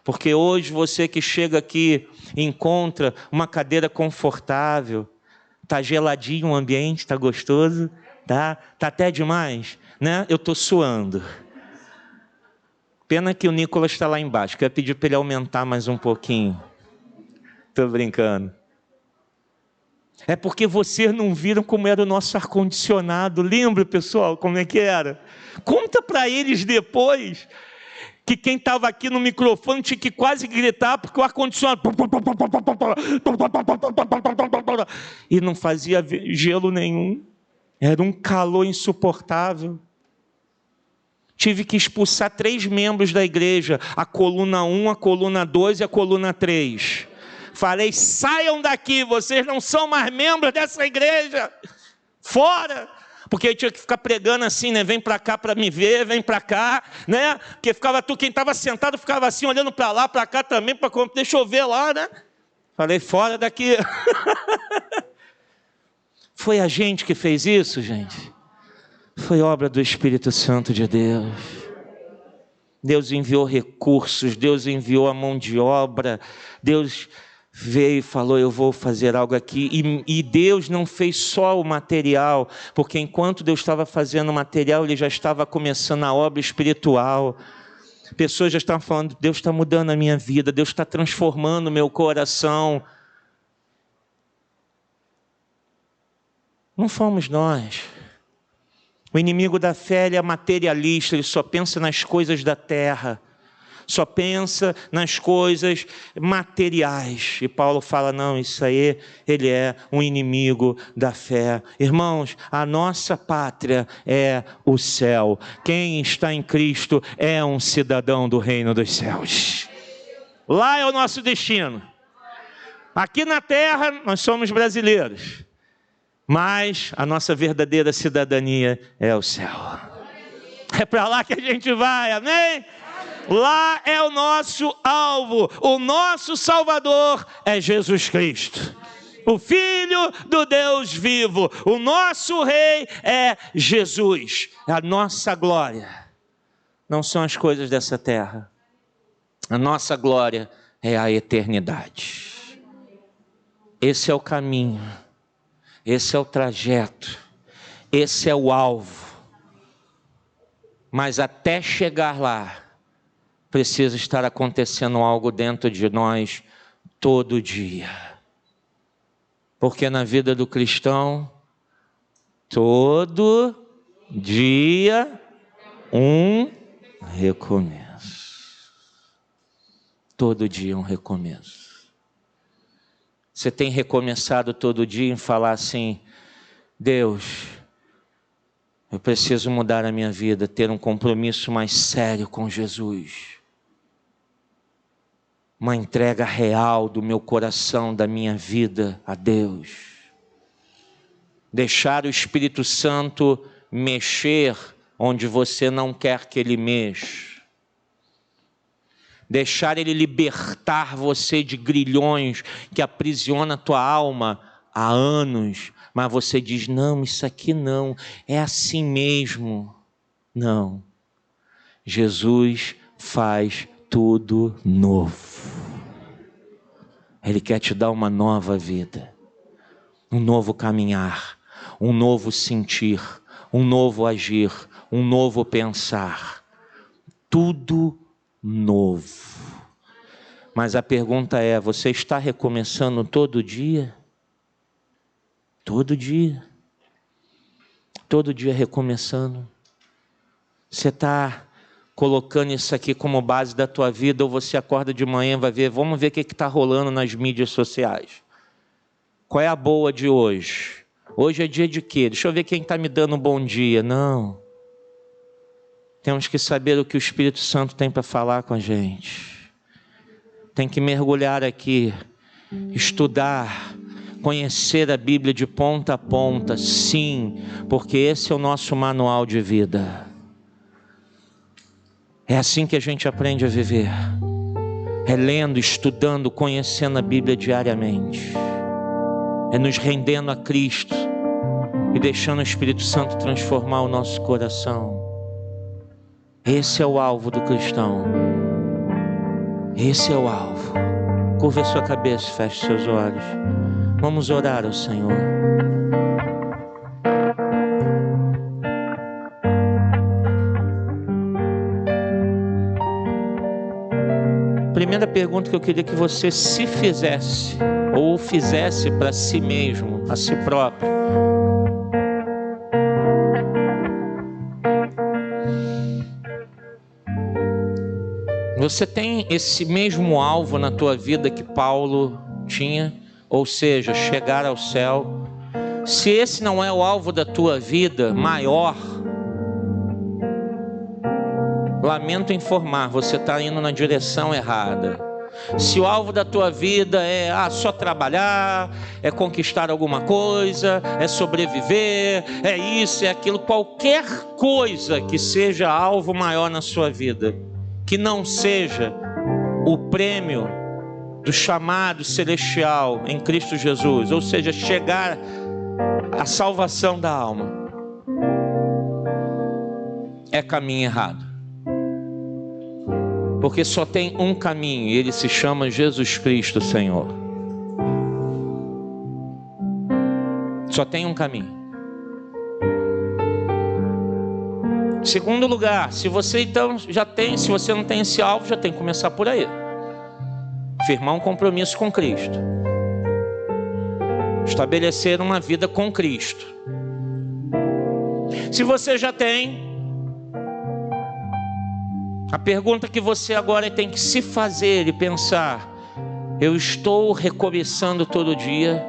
Porque hoje você que chega aqui encontra uma cadeira confortável, está geladinho o ambiente, está gostoso, tá até demais, né? Eu estou suando. Pena que o Nicolas está lá embaixo, que eu ia pedir para ele aumentar mais um pouquinho. Estou brincando. É porque vocês não viram como era o nosso ar-condicionado. Lembra, pessoal, como é que era? Conta para eles depois que quem estava aqui no microfone tinha que quase gritar porque o ar-condicionado... E não fazia gelo nenhum. Era um calor insuportável. Tive que expulsar 3 membros da igreja. A coluna 1, a coluna 2 e a coluna 3. Falei, saiam daqui, vocês não são mais membros dessa igreja. Fora! Porque eu tinha que ficar pregando assim, né? Vem para cá para me ver, vem para cá, né? Porque quem estava sentado ficava assim, olhando para lá, para cá também, deixa eu ver lá, né? Falei, fora daqui. Foi a gente que fez isso, gente? Foi obra do Espírito Santo de Deus. Deus enviou recursos, Deus enviou a mão de obra, Deus veio e falou, eu vou fazer algo aqui, e Deus não fez só o material, porque enquanto Deus estava fazendo o material, Ele já estava começando a obra espiritual. Pessoas já estavam falando, Deus está mudando a minha vida, Deus está transformando o meu coração. Não fomos nós. O inimigo da fé, ele é materialista, ele só pensa nas coisas da terra, só pensa nas coisas materiais. E Paulo fala, não, isso aí, ele é um inimigo da fé. Irmãos, a nossa pátria é o céu. Quem está em Cristo é um cidadão do reino dos céus. Lá é o nosso destino. Aqui na terra, nós somos brasileiros. Mas a nossa verdadeira cidadania é o céu. É para lá que a gente vai, amém? Lá é o nosso alvo. O nosso Salvador é Jesus Cristo, o Filho do Deus vivo. O nosso Rei é Jesus. A nossa glória não são as coisas dessa terra. A nossa glória é a eternidade. Esse é o caminho. Esse é o trajeto, esse é o alvo. Mas até chegar lá, precisa estar acontecendo algo dentro de nós todo dia. Porque na vida do cristão, todo dia um recomeço. Todo dia um recomeço. Você tem recomeçado todo dia em falar assim, Deus, eu preciso mudar a minha vida, ter um compromisso mais sério com Jesus. Uma entrega real do meu coração, da minha vida a Deus. Deixar o Espírito Santo mexer onde você não quer que Ele mexa. Deixar Ele libertar você de grilhões que aprisiona a tua alma há anos. Mas você diz, não, isso aqui não, é assim mesmo. Não. Jesus faz tudo novo. Ele quer te dar uma nova vida. Um novo caminhar. Um novo sentir. Um novo agir. Um novo pensar. Tudo novo. Mas a pergunta é, você está recomeçando todo dia? Todo dia. Todo dia recomeçando. Você está colocando isso aqui como base da tua vida, ou você acorda de manhã e vai ver, vamos ver o que está rolando nas mídias sociais. Qual é a boa de hoje? Hoje é dia de quê? Deixa eu ver quem está me dando um bom dia. Não. Temos que saber o que o Espírito Santo tem para falar com a gente. Tem que mergulhar aqui, estudar, conhecer a Bíblia de ponta a ponta, sim, porque esse é o nosso manual de vida. É assim que a gente aprende a viver. É lendo, estudando, conhecendo a Bíblia diariamente. é nos rendendo a Cristo e deixando o Espírito Santo transformar o nosso coração. Esse é o alvo do cristão. Esse é o alvo. Curva a sua cabeça, feche seus olhos. Vamos orar ao Senhor. Primeira pergunta que eu queria que você se fizesse, ou fizesse para si mesmo, a si próprio. Você tem esse mesmo alvo na tua vida que Paulo tinha? Ou seja, chegar ao céu. Se esse não é o alvo da tua vida maior, lamento informar, você está indo na direção errada. Se o alvo da tua vida é só trabalhar, é conquistar alguma coisa, é sobreviver, é isso, é aquilo, qualquer coisa que seja alvo maior na sua vida, que não seja o prêmio do chamado celestial em Cristo Jesus, ou seja, chegar à salvação da alma, é caminho errado. Porque só tem um caminho, e ele se chama Jesus Cristo, Senhor. Só tem um caminho. Segundo lugar, se você então se você não tem esse alvo, já tem que começar por aí. Firmar um compromisso com Cristo. Estabelecer uma vida com Cristo. Se você já tem, a pergunta que você agora tem que se fazer e pensar: eu estou recomeçando todo dia?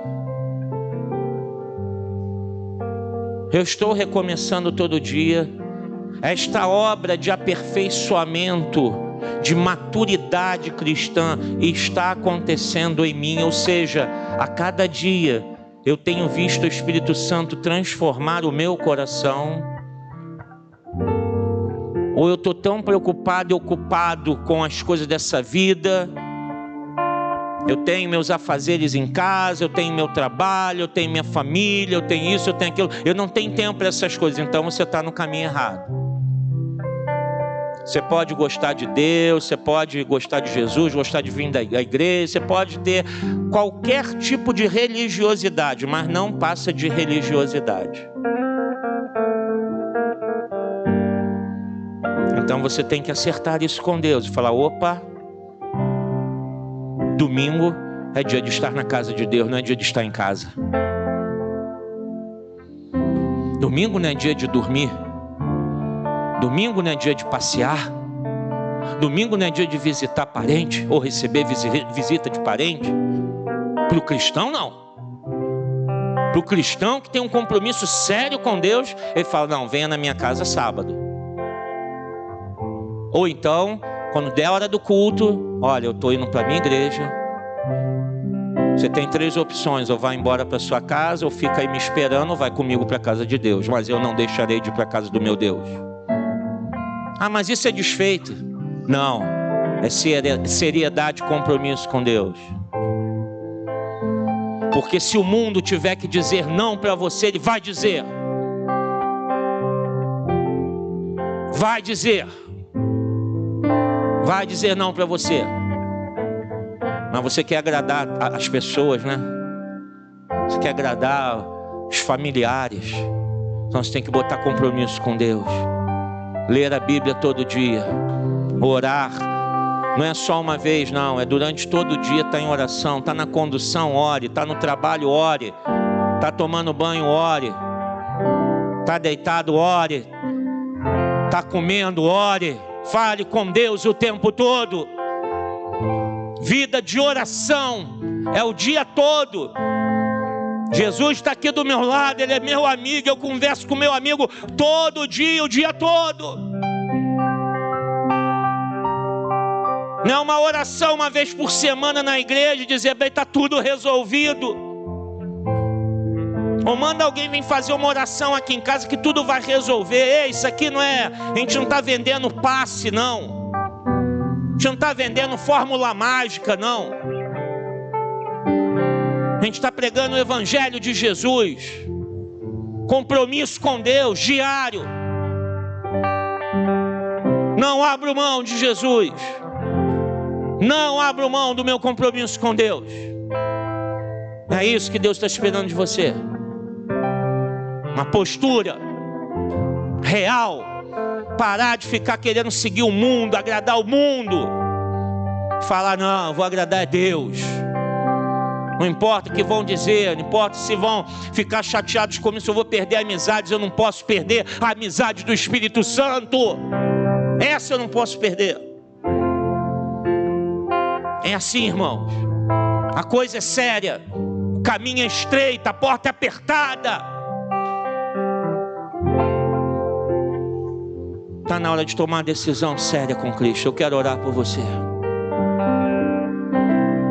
Eu estou recomeçando todo dia? Esta obra de aperfeiçoamento, de maturidade cristã está acontecendo em mim? Ou seja, a cada dia eu tenho visto o Espírito Santo transformar o meu coração? Ou eu estou tão preocupado e ocupado com as coisas dessa vida? Eu tenho meus afazeres em casa, eu tenho meu trabalho, eu tenho minha família, eu tenho isso, eu tenho aquilo. Eu não tenho tempo para essas coisas. Então você está no caminho errado. Você pode gostar de Deus, você pode gostar de Jesus, gostar de vir da igreja, você pode ter qualquer tipo de religiosidade, mas não passa de religiosidade. Então você tem que acertar isso com Deus e falar: opa, domingo é dia de estar na casa de Deus, não é dia de estar em casa. Domingo não é dia de dormir. Domingo não é dia de passear. Domingo não é dia de visitar parente ou receber visita de parente. Para o cristão, não. Para o cristão que tem um compromisso sério com Deus, ele fala: não, venha na minha casa sábado. Ou então, quando der a hora do culto, olha, eu estou indo para a minha igreja. Você tem 3 opções: ou vai embora para sua casa, ou fica aí me esperando, ou vai comigo para a casa de Deus. Mas eu não deixarei de ir para a casa do meu Deus. Ah, mas isso é desfeito. Não, é seriedade e compromisso com Deus. Porque se o mundo tiver que dizer não para você, ele vai dizer. Vai dizer não para você. Mas você quer agradar as pessoas, né? Você quer agradar os familiares. Então você tem que botar compromisso com Deus. Ler a Bíblia todo dia. Orar. Não é só uma vez, não. É durante todo o dia. Está em oração. Está na condução, ore. Está no trabalho, ore. Está tomando banho, ore. Está deitado, ore. Está comendo, ore. Fale com Deus o tempo todo. Vida de oração é o dia todo. Jesus está aqui do meu lado, Ele é meu amigo, eu converso com meu amigo todo dia, o dia todo. Não é uma oração uma vez por semana na igreja, dizer: bem, está tudo resolvido. Ou manda alguém vir fazer uma oração aqui em casa que tudo vai resolver. Ei, isso aqui não é, a gente não está vendendo passe, não. A gente não está vendendo fórmula mágica, não. A A gente está pregando o Evangelho de Jesus. Compromisso com Deus, diário. Não abro mão de Jesus. Não abro mão do meu compromisso com Deus. É isso que Deus está esperando de você. Uma postura real. Parar de ficar querendo seguir o mundo, agradar o mundo. Falar, não, eu vou agradar a Deus. Não importa o que vão dizer, não importa se vão ficar chateados comigo, se eu vou perder amizades, eu não posso perder a amizade do Espírito Santo. Essa eu não posso perder. É assim, irmãos. A coisa é séria. O caminho é estreito, a porta é apertada. Está na hora de tomar uma decisão séria com Cristo. Eu quero orar por você.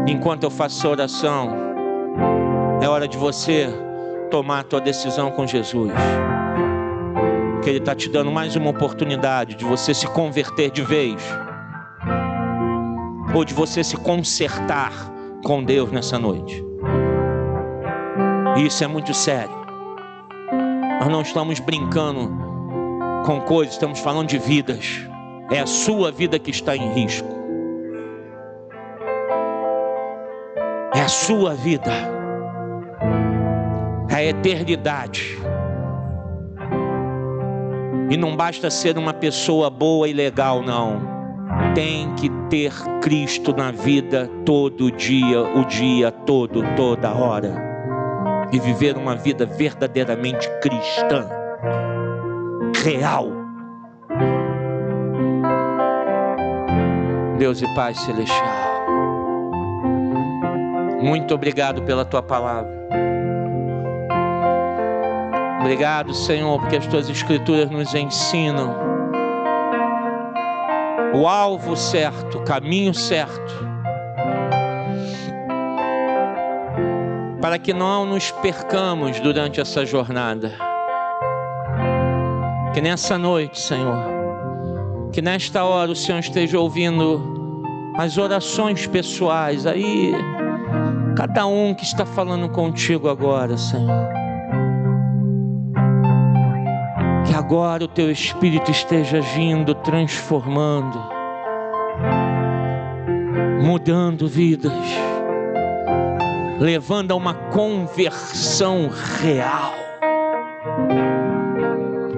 Enquanto eu faço essa oração, é hora de você tomar a tua decisão com Jesus. Que Ele está te dando mais uma oportunidade de você se converter de vez. Ou de você se consertar com Deus nessa noite. Isso é muito sério. Nós não estamos brincando com coisas, estamos falando de vidas. É a sua vida que está em risco. É a sua vida. É a eternidade. E não basta ser uma pessoa boa e legal, não. Tem que ter Cristo na vida todo dia, o dia todo, toda hora. E viver uma vida verdadeiramente cristã. Real. Deus e Pai Celestial, muito obrigado pela Tua palavra. Obrigado, Senhor, porque as Tuas Escrituras nos ensinam o alvo certo, o caminho certo, para que não nos percamos durante essa jornada. Que nessa noite, Senhor, que nesta hora o Senhor esteja ouvindo as orações pessoais aí, cada um que está falando contigo agora, Senhor. Que agora o Teu Espírito esteja agindo, transformando, mudando vidas, levando a uma conversão real,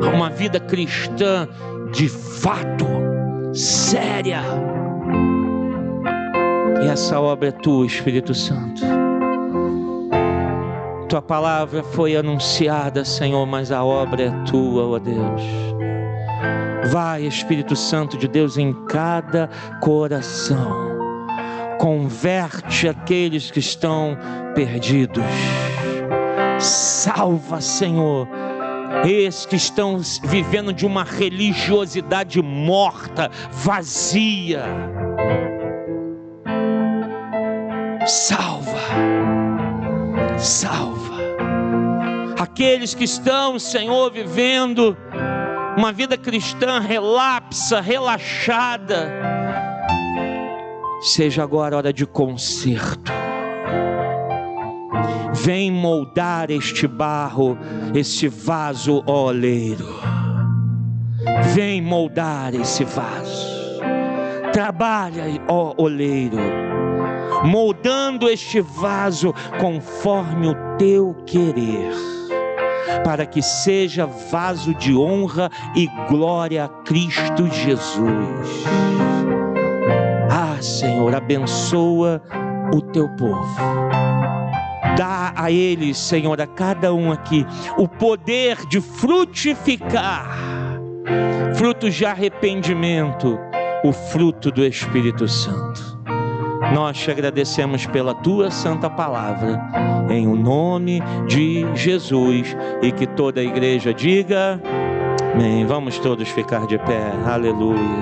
a uma vida cristã de fato, séria. E essa obra é Tua, Espírito Santo. Tua palavra foi anunciada, Senhor, mas a obra é Tua, ó Deus. Vai, Espírito Santo de Deus, em cada coração. Converte aqueles que estão perdidos. Salva, Senhor, esses que estão vivendo de uma religiosidade morta, vazia. Salva. Salva aqueles que estão, Senhor, vivendo uma vida cristã relapsa, relaxada. Seja agora hora de conserto. Vem moldar este barro, este vaso, ó oleiro. Vem moldar esse vaso. Trabalha, ó oleiro, moldando este vaso conforme o Teu querer, para que seja vaso de honra e glória a Cristo Jesus. Ah, Senhor, abençoa o Teu povo. Dá a eles, Senhor, a cada um aqui, o poder de frutificar frutos de arrependimento, o fruto do Espírito Santo. Nós te agradecemos pela Tua santa palavra, em o nome de Jesus, e que toda a igreja diga amém. Vamos todos ficar de pé. Aleluia.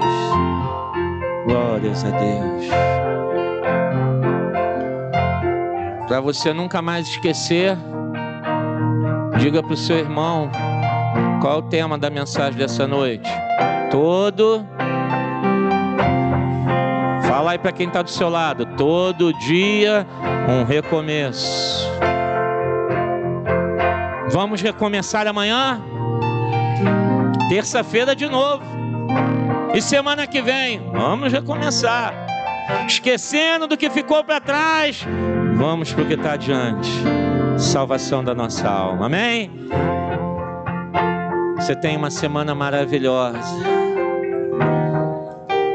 Glórias a Deus. Para você nunca mais esquecer, diga para o seu irmão qual é o tema da mensagem dessa noite. Fala Fala aí para quem está do seu lado. Todo dia um recomeço. Vamos recomeçar amanhã? Terça-feira de novo. E semana que vem, vamos recomeçar. Esquecendo do que ficou para trás, vamos para o que está adiante. Salvação da nossa alma. Amém? Você tem uma semana maravilhosa.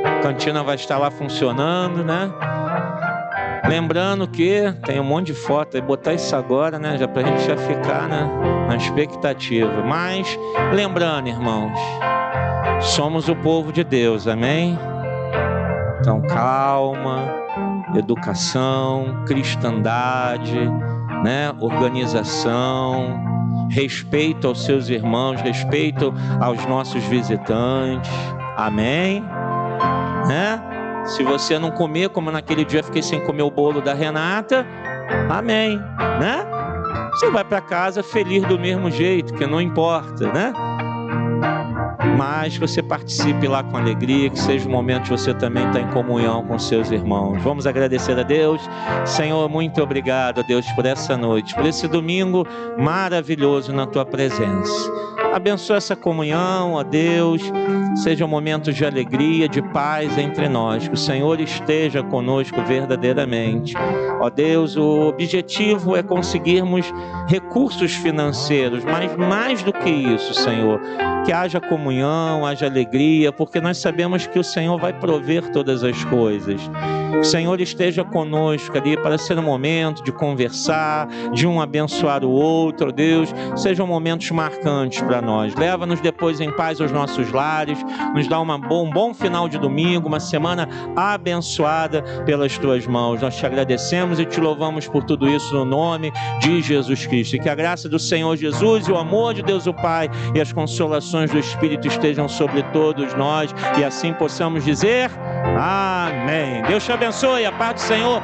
A cantina vai estar lá funcionando, né? Lembrando que tem um monte de foto, e botar isso agora, né? Já pra gente já ficar, né, na expectativa. Mas lembrando, irmãos, somos o povo de Deus, amém? Então calma, educação, cristandade, né? Organização, respeito aos seus irmãos, respeito aos nossos visitantes, amém? Né? Se você não comer, como naquele dia eu fiquei sem comer o bolo da Renata, amém, né? Você vai para casa feliz do mesmo jeito, que não importa, né? Mas você participe lá com alegria, que seja um momento de você também estar em comunhão com seus irmãos. Vamos agradecer a Deus. Senhor, muito obrigado, Deus, por essa noite, por esse domingo maravilhoso na Tua presença. Abençoa essa comunhão, ó Deus, sejam momentos de alegria, de paz entre nós, que o Senhor esteja conosco verdadeiramente. Ó Deus, o objetivo é conseguirmos recursos financeiros, mas mais do que isso, Senhor, que haja comunhão, haja alegria, porque nós sabemos que o Senhor vai prover todas as coisas. O Senhor esteja conosco ali para ser um momento de conversar, de um abençoar o outro, ó Deus, sejam momentos marcantes para nós. Leva-nos depois em paz aos nossos lares, nos dá um bom final de domingo, uma semana abençoada pelas Tuas mãos. Nós te agradecemos e te louvamos por tudo isso no nome de Jesus Cristo. E que a graça do Senhor Jesus e o amor de Deus o Pai e as consolações do Espírito estejam sobre todos nós e assim possamos dizer amém. Deus te abençoe, a paz do Senhor.